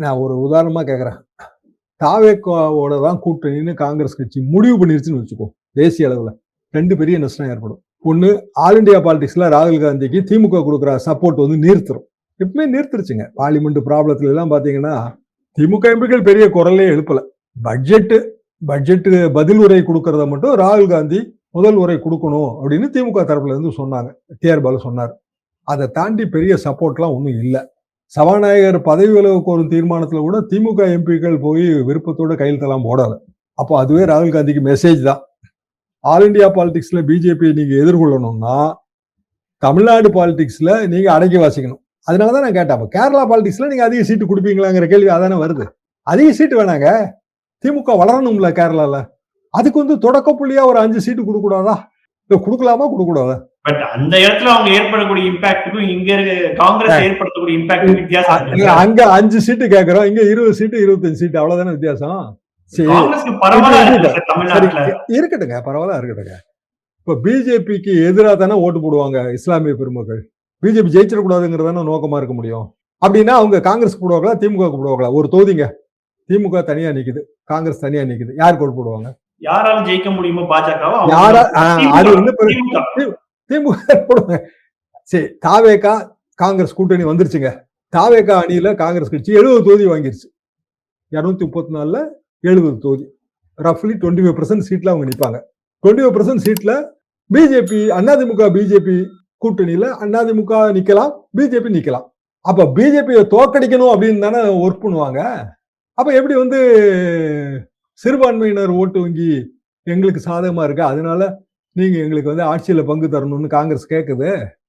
நான் ஒரு உதாரணமா கேட்கிறேன். தாவேக்காவோட தான் கூட்டணின்னு காங்கிரஸ் கட்சி முடிவு பண்ணிருச்சுன்னு வச்சுக்கோ, தேசிய அளவுல 2 பெரிய நஷ்டம் ஏற்படும். ஒண்ணு, ஆல் இண்டியா பாலிடிக்ஸ்ல ராகுல் காந்திக்கு திமுக கொடுக்குற சப்போர்ட் வந்து நிறுத்துரும். எப்பவுமே நிறுத்துருச்சுங்க. பார்லிமெண்ட் ப்ராப்ளத்துல எல்லாம் பாத்தீங்கன்னா திமுக எம்பிக்கள் பெரிய குரலே எழுப்பல. பட்ஜெட் பதில் உரை கொடுக்கறத மட்டும் ராகுல் காந்தி முதல் உரை கொடுக்கணும் அப்படின்னு திமுக தரப்புல இருந்து சொன்னாங்க. டிஆர் பாலு சொன்னார். அதை தாண்டி பெரிய சப்போர்ட்லாம் ஒன்றும் இல்லை. சபாநாயகர் பதவி விலக கோரும் தீர்மானத்துல கூட திமுக எம்பிக்கள் போய் விருப்பத்தோட கையெழுத்தெல்லாம் போடல. அப்போ அதுவே ராகுல் காந்திக்கு மெசேஜ் தான். ஆல் இண்டியா பாலிடிக்ஸ்ல பிஜேபி நீங்க எதிர்கொள்ளணும்னா தமிழ்நாடு பாலிடிக்ஸ்ல நீங்க அடக்கி வாசிக்கணும். அதனாலதான் நான் கேட்டேன், கேரளா பாலிடிக்ஸ்ல நீங்க அதிக சீட்டு கொடுப்பீங்களாங்கிற கேள்வி அதானே வருது. அதிக சீட்டு வேணாங்க, திமுக வளரணும்ல கேரளால. அதுக்கு வந்து தொடக்க புள்ளியா ஒரு 5 சீட்டு கொடுக்க கூடாதா? கொடுக்கலாமா கொடுக்க கூடாதா? பட் அந்த இடத்துல அவங்க ஏற்படக்கூடிய இம்பாக்டுக்கும் இங்க காங்கிரஸ் ஏற்படுத்தக்கூடிய இம்பாக்ட் வித்தியாசம். அங்க 5 சீட்டு கேட்கிறோம், இங்க 20 சீட்டு 25 சீட்டு, அவ்வளவுதானே வித்தியாசம். இருக்கட்டுங்க, பரவாயில்ல இருக்கட்டுங்க. இப்ப பிஜேபிக்கு எதிராக தானே ஓட்டு போடுவாங்க இஸ்லாமிய பெருமக்கள். பிஜேபி ஜெயிச்சிடக்கூடாதுங்கிறதான நோக்கமா இருக்க முடியும். அப்படின்னா அவங்க காங்கிரஸ் போடுவாங்களா திமுக போடுவாங்களா? ஒரு தொகுதிங்க திமுக தனியா நிக்குது, காங்கிரஸ் தனியா நிக்குது, யாருக்கு ஓட்டு போடுவாங்க? யாராலும் ஜெயிக்க முடியுமோ பாஜகவோ அது வந்து திமுக போடுவாங்க. சரி, தாவேகா காங்கிரஸ் கூட்டணி வந்துருச்சுங்க. தாவேகா அணியில காங்கிரஸ் கட்சி 70 தொகுதி வாங்கிருச்சு. 234ல 70 தொகுதி, ரஃப்லி 25% சீட்ல அவங்க நிப்பாங்க. 25% சீட்ல பிஜேபி அதிமுக பிஜேபி கூட்டணியில அதிமுக நிக்கலாம், பிஜேபி நிக்கலாம். அப்ப பிஜேபியை தோக்கடிக்கணும் அப்படின்னு தானே ஒர்க் பண்ணுவாங்க. அப்ப எப்படி வந்து சிறுபான்மையினர் ஓட்டு வங்கி எங்களுக்கு சாதகமா இருக்கு, அதனால நீங்க எங்களுக்கு வந்து ஆட்சியில பங்கு தரணும்னு காங்கிரஸ் கேக்குது?